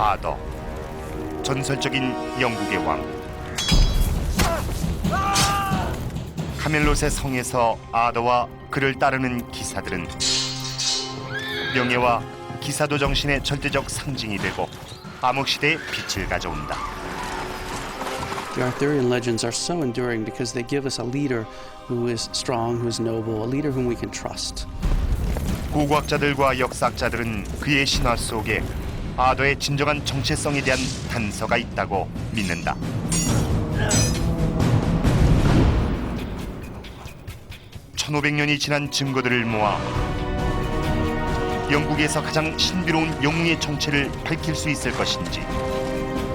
아더, 전설적인 영국의 왕. 카멜롯의 성에서 아더와 그를 따르는 기사들은 명예와 기사도 정신의 절대적 상징이 되고 암흑시대의 빛을 가져온다. The Arthurian legends are so enduring because they give us a leader who is strong, who is noble, a leader whom we can trust. 고고학자들과 역사학자들은 그의 신화 속에 아더의 진정한 정체성에 대한 단서가 있다고 믿는다. (1500년이) 지난 증거들을 모아 영국에서 가장 신비로운 영웅의 정체를 밝힐 수 있을 것인지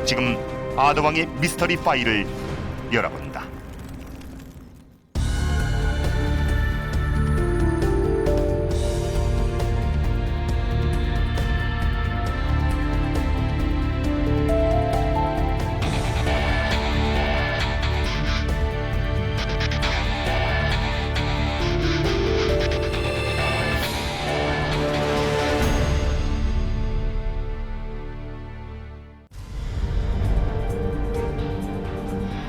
지금 아더 왕의 미스터리 파일을 열어본다.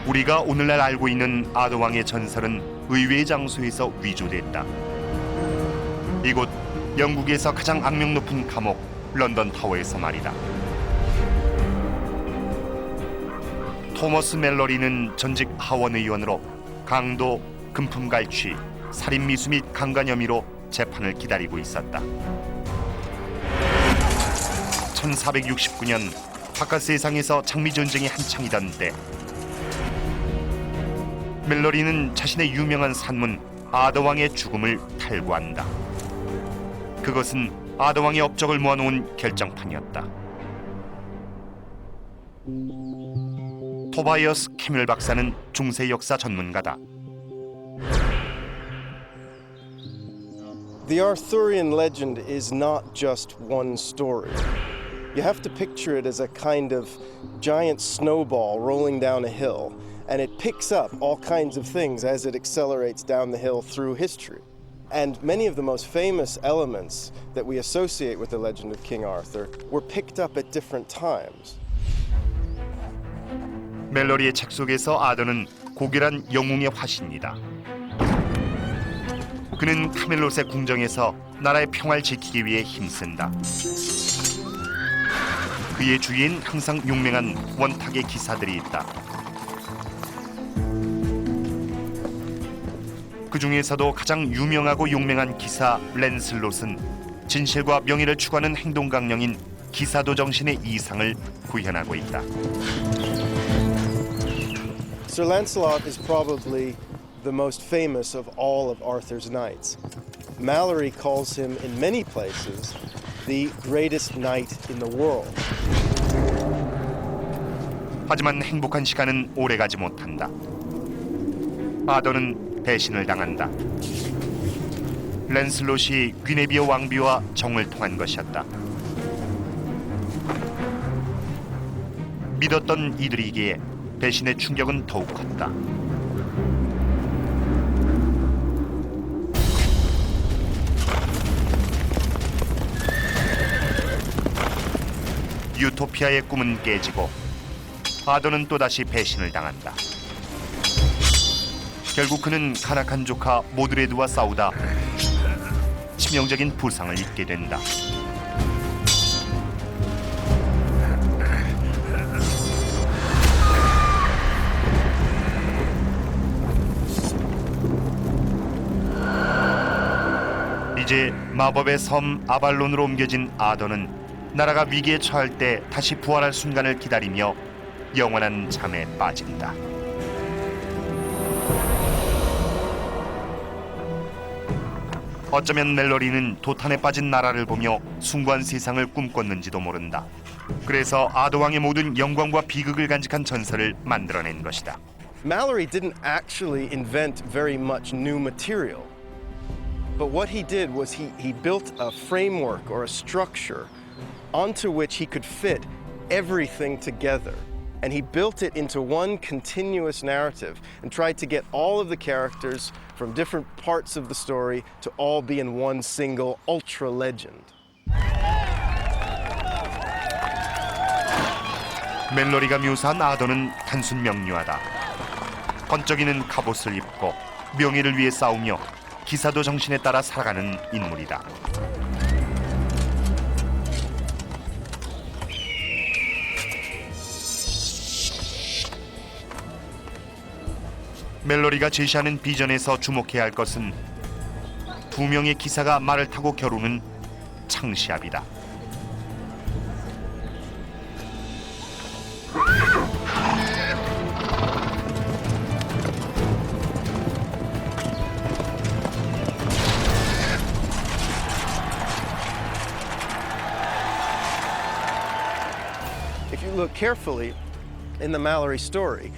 우리가 오늘날 알고 있는 아더 왕의 전설은 의외의 장소에서 위조됐다. 이곳 영국에서 가장 악명 높은 감옥 런던 타워에서 말이다. 토머스 멜러리는 전직 하원 의원으로 강도, 금품 갈취, 살인 미수 및 강간 혐의로 재판을 기다리고 있었다. 1469년 바깥 세상에서 장미 전쟁이 한창이던 때 멜러리는 자신의 유명한 산문 아더 왕의 죽음을 탈구한다. 그것은 아더 왕의 업적을 모아놓은 결정판이었다. 토바이어스 캐밀 박사는 중세 역사 전문가다. The Arthurian legend is not just one story. You have to picture it as a kind of giant snowball rolling down a hill. And it picks up all kinds of things as it accelerates down the hill through history. And many of the most famous elements that we associate with the legend of King Arthur were picked up at different times. 멜러리의 책 속에서 아더는 고결한 영웅의 화신이다. 그는 카멜롯의 궁정에서 나라의 평화를 지키기 위해 힘쓴다. 그의 주위엔 항상 용맹한 원탁의 기사들이 있다. 그 중에서도 가장 유명하고 용맹한 기사 랜슬롯은 진실과 명예를 추구하는 행동 강령인 기사도 정신의 이상을 구현하고 있다. Sir Lancelot is probably the most famous of all of Arthur's knights. Mallory calls him in many places the greatest knight in the world. 하지만 행복한 시간은 오래가지 못한다. 아더는 배신을 당한다. 랜슬롯이 귀네비어 왕비와 정을 통한 것이었다. 믿었던 이들이기에 배신의 충격은 더욱 컸다. 유토피아의 꿈은 깨지고 아더는 또다시 배신을 당한다. 결국 그는 가나칸 조카 모드레드와 싸우다 치명적인 부상을 입게 된다. 이제 마법의 섬 아발론으로 옮겨진 아더는 나라가 위기에 처할 때 다시 부활할 순간을 기다리며 영원한 잠에 빠진다. 어쩌면 멜로리는 도탄에 빠진 나라를 보며 숭고한 세상을 꿈꿨는지도 모른다. 그래서 아더 왕의 모든 영광과 비극을 간직한 전설을 만들어낸 것이다. Mallory didn't actually invent very much new material. But what he did was he built a framework or a structure onto which he could fit everything together. And he built it into one continuous narrative and tried to get all of the characters from different parts of the story to all be in one single ultra legend. 멜로리가 묘사한 아더는 단순 명료하다. 번쩍이는 갑옷을 입고 명예를 위해 싸우며 기사도 정신에 따라 살아가는 인물이다. 멜로리가 제시하는 비전에서 주목해야 할 것은 두 명의 기사가 말을 타고 겨루는 창시합이다. If you look carefully in the Mallory story,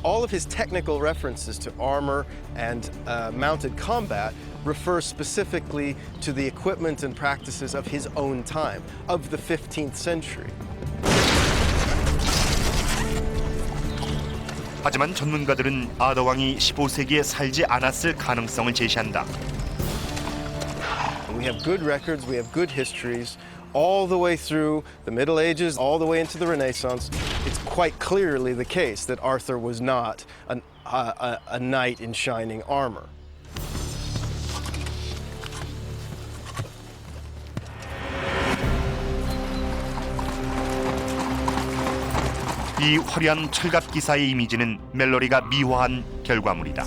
all of his technical references to armor and mounted combat refer specifically to the equipment and practices of his own time, of the 15th century. 하지만 전문가들은 아더 왕이 15세기에 살지 않았을 가능성을 제시한다. We have good records, we have good histories, all the way through the Middle Ages, all the way into the Renaissance. It's quite clearly the case that Arthur was not a knight in shining armor. 이 화려한 철갑 기사의 이미지는 멜로리가 미화한 결과물이다.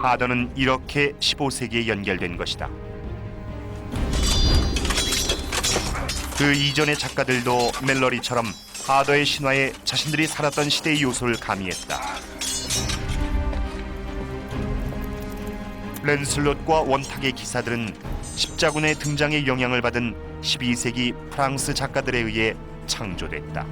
아더는 이렇게 15세기에 연결된 것이다. 그 이전의 작가들도 멜로리처럼 아더의 신화에 자신들이 살았던 시대의 요소를 가미했다. 랜슬롯과 원탁의 기사들은 십자군의 등장에 영향을 받은 12세기 프랑스 작가들에 의해 창조됐다.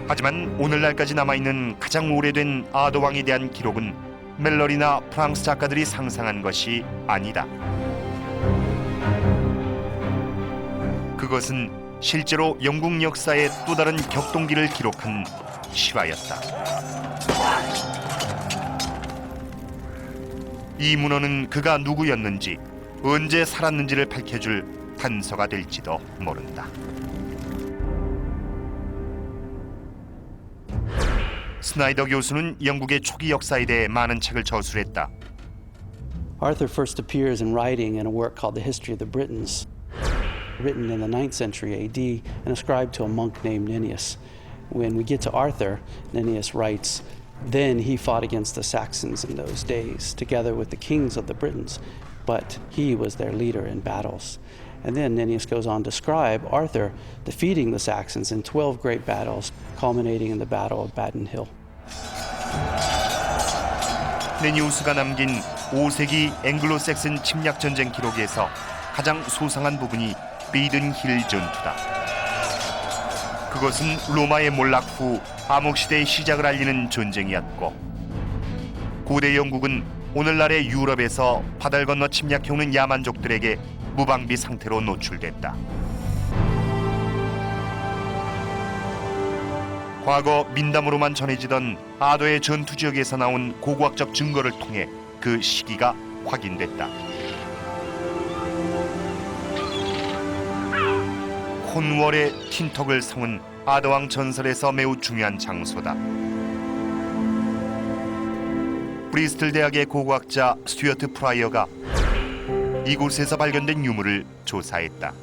하지만 오늘날까지 남아있는 가장 오래된 아더 왕에 대한 기록은 멜로리나 프랑스 작가들이 상상한 것이 아니다. 그것은 실제로 영국 역사의 또 다른 격동기를 기록한 실화였다. 이 문헌은 그가 누구였는지, 언제 살았는지를 밝혀줄 단서가 될지도 모른다. 스나이더 교수는 영국의 초기 역사에 대해 많은 책을 저술했다. Arthur first appears in writing in a work called The History of the Britons, written in the 9th century AD and ascribed to a monk named Nennius. When we get to Arthur, Nennius writes, then he fought against the Saxons in those days, together with the kings of the Britons, but he was their leader in battles. And then Nennius goes on to describe Arthur defeating the Saxons in 12 great battles, culminating in the Battle of Badon Hill. 네니우스가 남긴 5세기 앵글로색슨 침략 전쟁 기록에서 가장 소상한 부분이 비든 힐 전투다. 그것은 로마의 몰락 후 암흑 시대의 시작을 알리는 전쟁이었고, 고대 영국은 오늘날의 유럽에서 바다를 건너 침략해오는 야만족들에게 무방비 상태로 노출됐다. 과거 민담으로만 전해지던 아더의 전투 지역에서 나온 고고학적 증거를 통해 그 시기가 확인됐다. 콘월의 틴터글 성은 아더왕 전설에서 매우 중요한 장소다. 브리스틀 대학의 고고학자 스튜어트 프라이어가 이곳에서 발견된 유물을 조사했다.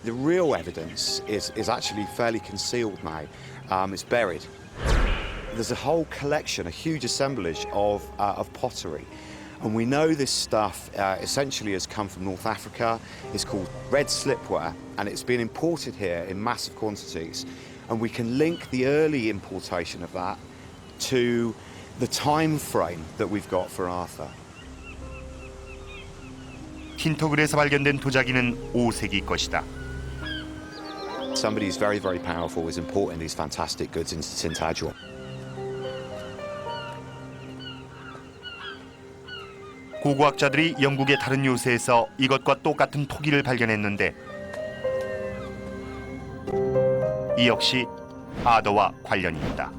The real evidence is actually fairly concealed now. It's buried. There's a whole collection, a huge assemblage of pottery. And we know this stuff essentially has come from North Africa. It's called red slipware, and it's been imported here in massive quantities. And we can link the early importation of that to the time frame that we've got for Arthur. 틴터글에서 발견된 도자기는 5세기 것이다. Somebody who's very, very powerful is importing these fantastic goods into Tintagel. 고고학자들이 영국의 다른 요새에서 이것과 똑같은 토기를 발견했는데 이 역시 아더와 관련이 있다.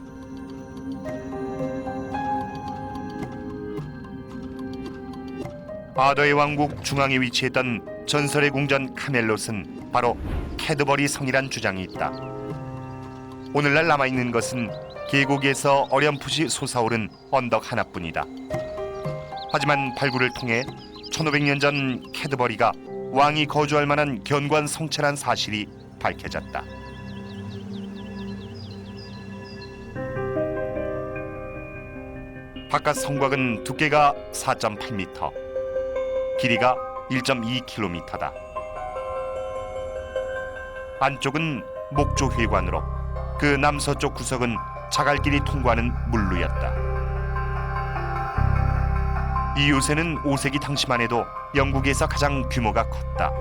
아더의 왕국 중앙에 위치했던 전설의 궁전 카멜롯은 바로 캐드버리 성이란 주장이 있다. 오늘날 남아있는 것은 계곡에서 어렴풋이 솟아오른 언덕 하나뿐이다. 하지만 발굴을 통해 1500년 전 캐드버리가 왕이 거주할 만한 견고한 성체란 사실이 밝혀졌다. 바깥 성곽은 두께가 4.8m, 길이가 1.2km다. 안쪽은 목조회관으로 그 남서쪽 구석은 자갈길이 통과하는 물루였다. 이 요새는 5세기 당시만 해도 영국에서 가장 규모가 컸다.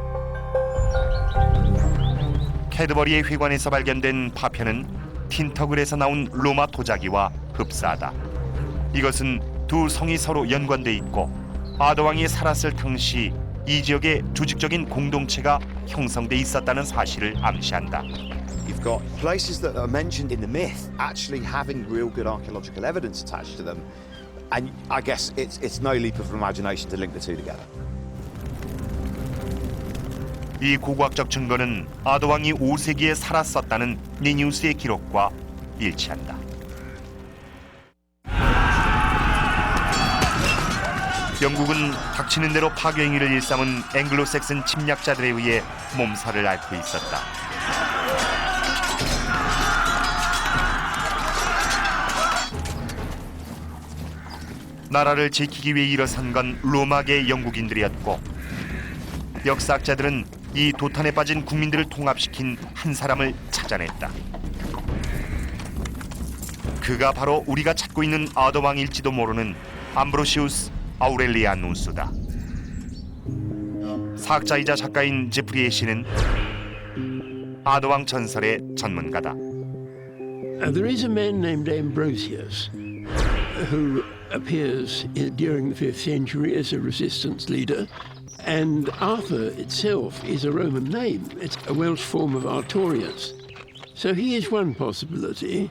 캐드버리의 회관에서 발견된 파편은 틴터글에서 나온 로마 도자기와 흡사하다. 이것은 두 성이 서로 연관돼 있고 아더왕이 살았을 당시 이 지역에 조직적인 공동체가 형성돼 있었다는 사실을 암시한다. You've got places that are mentioned in the myth actually having real good archaeological evidence attached to them, and I guess it's no leap of imagination to link the two together. 이 고고학적 증거는 아더왕이 5세기에 살았었다는 니니우스의 기록과 일치한다. 영국은 닥치는 대로 파괴 행위를 일삼은 앵글로색슨 침략자들에 의해 몸살을 앓고 있었다. 나라를 지키기 위해 일어선 건 로마계 영국인들이었고 역사학자들은 이 도탄에 빠진 국민들을 통합시킨 한 사람을 찾아냈다. 그가 바로 우리가 찾고 있는 아더왕일지도 모르는 암브로시우스 아우렐리아누스다. 사학자이자 작가인 제프리 애쉬는 아더왕 전설의 전문가다. There is a man named Ambrosius who appears during the 5th century as a resistance leader, and Arthur itself is a Roman name. It's a Welsh form of Artorius. So he is one possibility.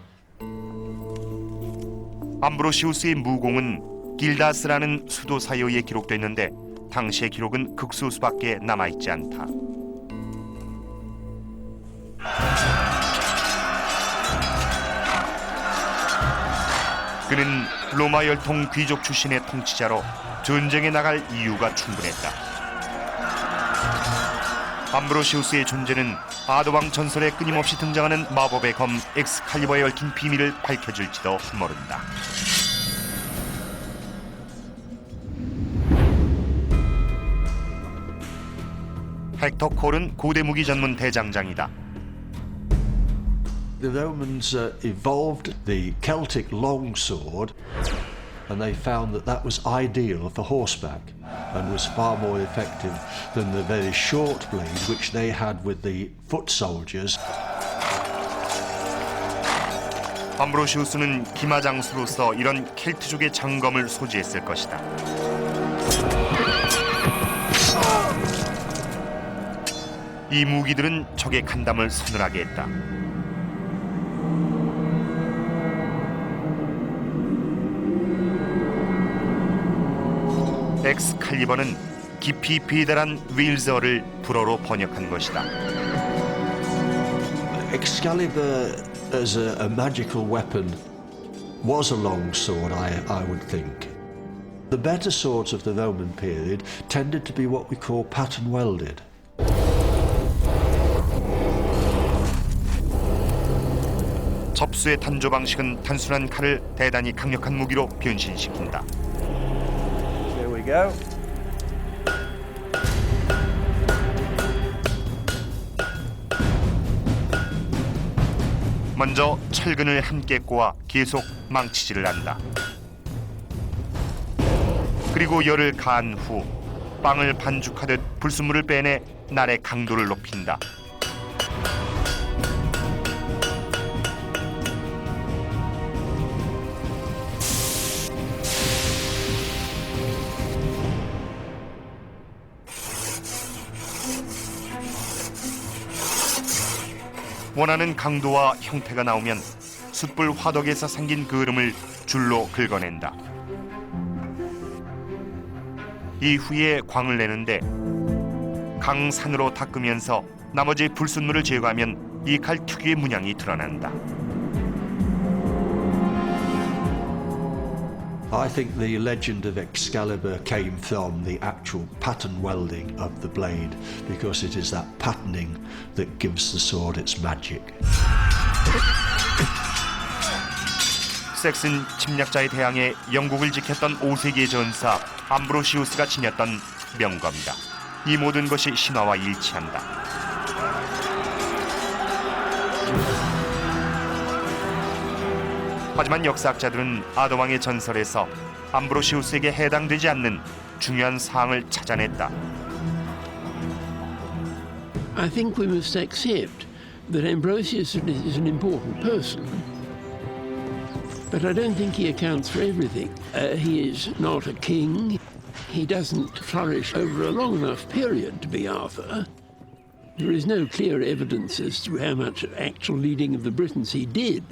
암브로시우스의 무공은 길다스라는 수도 사이에 기록됐는데 당시의 기록은 극소수밖에 남아있지 않다. 그는 로마 열통 귀족 출신의 통치자로 전쟁에 나갈 이유가 충분했다. 암브로시우스의 존재는 아더왕 전설에 끊임없이 등장하는 마법의 검 엑스칼리버에 얽힌 비밀을 밝혀줄지도 모른다. 헥터 콜은 고대 무기 전문 대장장이다. The Romans evolved the Celtic longsword, and they found that that was ideal for horseback and was far more effective than the very short blade which they had with the foot soldiers. 암브로시우스는 기마장수로서 이런 켈트족의 장검을 소지했을 것이다. 이 무기들은 적의 간담을 서늘하게 했다. 엑스칼리버는 깊이 비달한 윌저를 불어로 번역한 것이다. Excalibur as a magical weapon was a long sword, I would think. The better swords of the Roman period tended to be what we call pattern welded. 접수의 탄조 방식은 단순한 칼을 대단히 강력한 무기로 변신시킨다. Here we go. 먼저 철근을 함께 꼬아 계속 망치질을 한다. 그리고 열을 가한 후 빵을 반죽하듯 불순물을 빼내 날의 강도를 높인다. 원하는 강도와 형태가 나오면 숯불 화덕에서 생긴 그을음을 줄로 긁어낸다. 이후에 광을 내는데 강산으로 닦으면서 나머지 불순물을 제거하면 이 칼 특유의 문양이 드러난다. I think the legend of Excalibur came from the actual pattern welding of the blade, because it is that patterning that gives the sword its magic. 섹슨 침략자에 대항해 영국을 지켰던 5세기의 전사 암브로시우스가 지녔던 명검이다. 이 모든 것이 신화와 일치한다. 하지만 역사학자들은 아더 왕의 전설에서 암브로시우스에게 해당되지 않는 중요한 사항을 찾아냈다. I think we must accept that Ambrosius is an important person, but I don't think he accounts for everything. He is not a king. He doesn't flourish over a long enough period to be Arthur. There is no clear evidence as to how much actual leading of the Britons he did.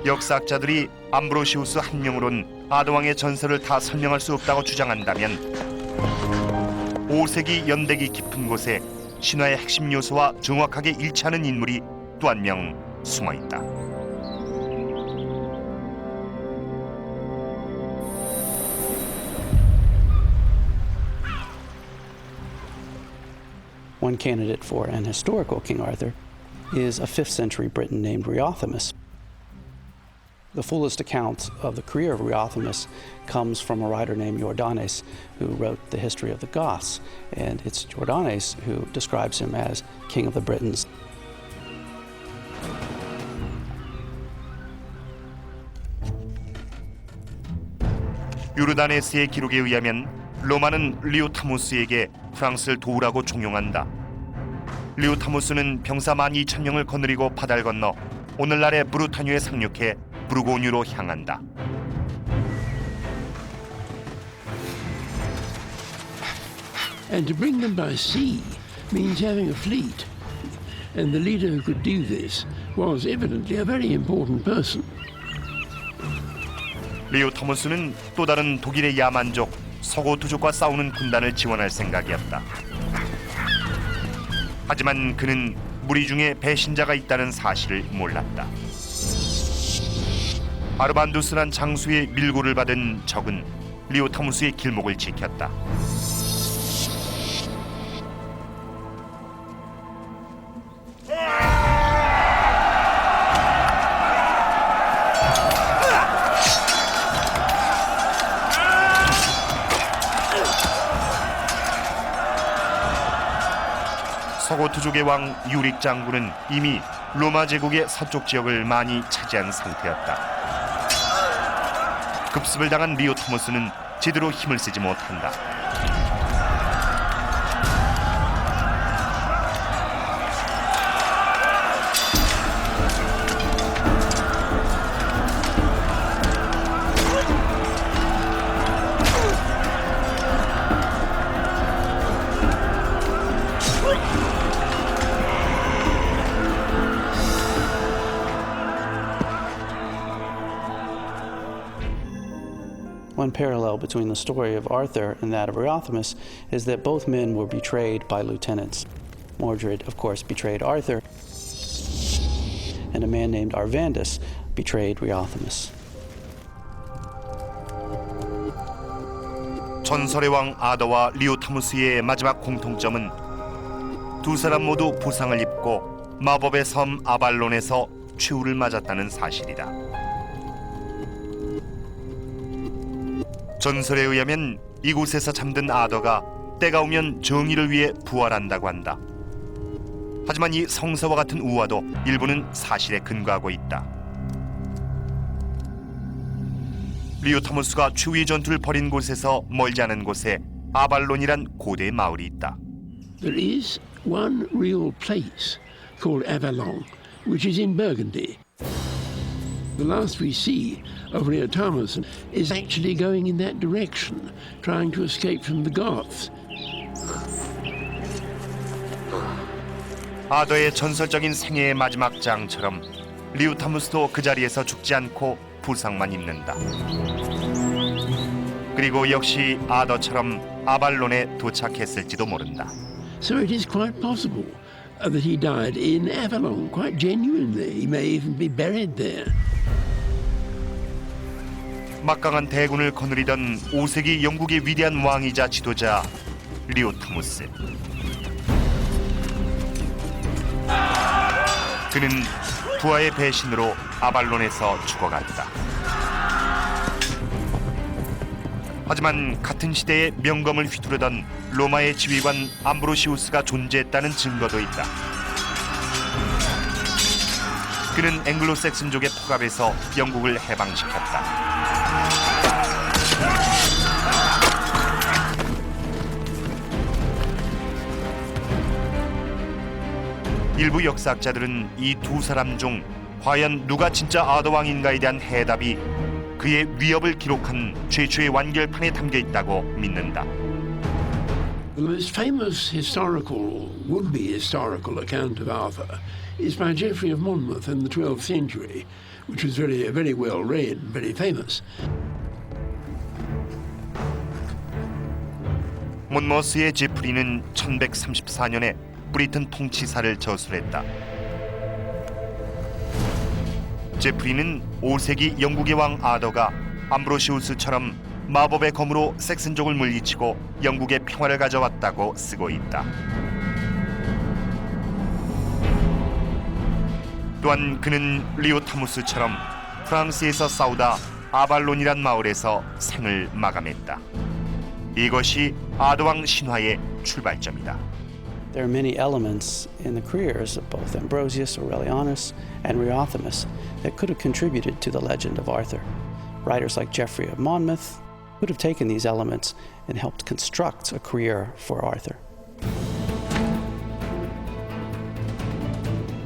역사학자들이 암브로시우스 한 명으론 아더 왕의 전설을 다 설명할 수 없다고 주장한다면 5세기 연대기 깊은 곳에 신화의 핵심 요소와 정확하게 일치하는 인물이 또 한 명 숨어 있다. One candidate for an historical King Arthur is a 5th century Briton named Reothamus. The fullest account of the career of Reothamus comes from a writer named Jordanes, who wrote the history of the Goths, and it's Jordanes who describes him as King of the Britons. 유르다네스의 기록에 의하면 로마는 리오타모스에게 프랑스를 도우라고 종용한다. 리오타모스는 병사 12,000명을 거느리고 바다를 건너 오늘날의 브루타뉴에 상륙해 부르고뉴로 향한다. And to bring them by sea means having a fleet. And the leader who could do this was evidently a very important person. 리오타모스는 또 다른 독일의 야만족 서고투족과 싸우는 군단을 지원할 생각이었다. 하지만 그는 무리 중에 배신자가 있다는 사실을 몰랐다. 아르반두스란 장수의 밀고를 받은 적은 리오타모스의 길목을 지켰다. 서고투족의 왕 유릭 장군은 이미 로마 제국의 서쪽 지역을 많이 차지한 상태였다. 급습을 당한 리오타모스는 제대로 힘을 쓰지 못한다. One parallel between the story of Arthur and that of Reothamus is that both men were betrayed by lieutenants. Mordred, of course, betrayed Arthur, and a man named Arvandus betrayed Reothamus. 전설의 왕 아더와 리오타모스의 마지막 공통점은 두 사람 모두 부상을 입고 마법의 섬 아발론에서 최후를 맞았다는 사실이다. 전설에 의하면 이곳에서 잠든 아더가 때가 오면 정의를 위해 부활한다고 한다. 하지만 이 성서와 같은 우화도 일부는 사실에 근거하고 있다. 리오타모스가 최후의 전투를 벌인 곳에서 멀지 않은 곳에 아발론이란 고대 마을이 있다. There is one real place called Avalon, which is in Burgundy. The last we see of Reotamus is actually going in that direction, trying to escape from the Goths. 아더의 전설적인 생애의 마지막 장처럼 리오타모스도 그 자리에서 죽지 않고 부상만 입는다. 그리고 역시 아더처럼 아발론에 도착했을지도 모른다. So it is quite possible that he died in Avalon, quite genuinely. He may even be buried there. 막강한 대군을 거느리던 5세기 영국의 위대한 왕이자 지도자 리오 타무스. 그는 부하의 배신으로 아발론에서 죽어갔다. 하지만 같은 시대에 명검을 휘두르던 로마의 지휘관 암브로시우스가 존재했다는 증거도 있다. 그는 앵글로색슨족의 포갑에서 영국을 해방시켰다. 일부 역사학자들은 이 두 사람 중 과연 누가 진짜 아더왕인가에 대한 해답이 그의 위협을 기록한 최초의 완결판에 담겨 있다고 믿는다. The most famous historical, would-be historical account of Arthur is by Geoffrey of Monmouth in the 12th century, which was very well read, very famous. 몬머스의 제프리는 1134년에 브리튼 통치사를 저술했다. 제프리는 5세기 영국의 왕 아더가 암브로시우스처럼 마법의 검으로 섹슨족을 물리치고 영국의 평화를 가져왔다고 쓰고 있다. 또한 그는 리오 타무스처럼 프랑스에서 싸우다 아발론이란 마을에서 생을 마감했다. 이것이 아더왕 신화의 출발점이다. There are many elements in the careers of both Ambrosius, Aurelianus, and Reothamus that could have contributed to the legend of Arthur. Writers like Geoffrey of Monmouth could have taken these elements and helped construct a career for Arthur.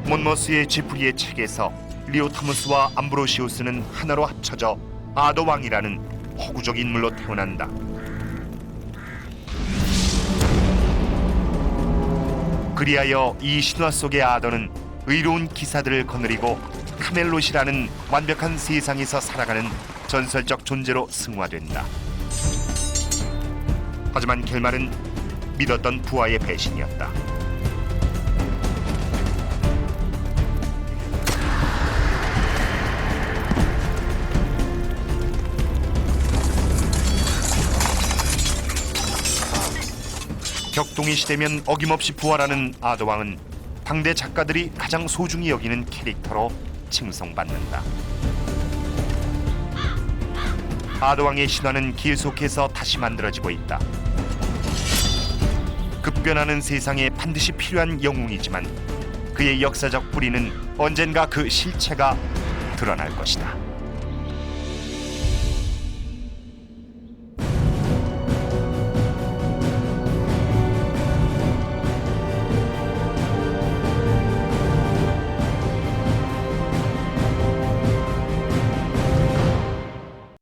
몬머스의 제프리의 책에서 리오 타무스와 암브로시우스는 하나로 합쳐져 아더왕이라는 허구적 인물로 태어난다. 그리하여 이 신화 속의 아더는 의로운 기사들을 거느리고 카멜롯이라는 완벽한 세상에서 살아가는 전설적 존재로 승화된다. 하지만 결말은 믿었던 부하의 배신이었다. 격동이 시대면 어김없이 부활하는 아더왕은 당대 작가들이 가장 소중히 여기는 캐릭터로 칭송받는다. 아더왕의 신화는 계속해서 다시 만들어지고 있다. 급변하는 세상에 반드시 필요한 영웅이지만 그의 역사적 뿌리는 언젠가 그 실체가 드러날 것이다.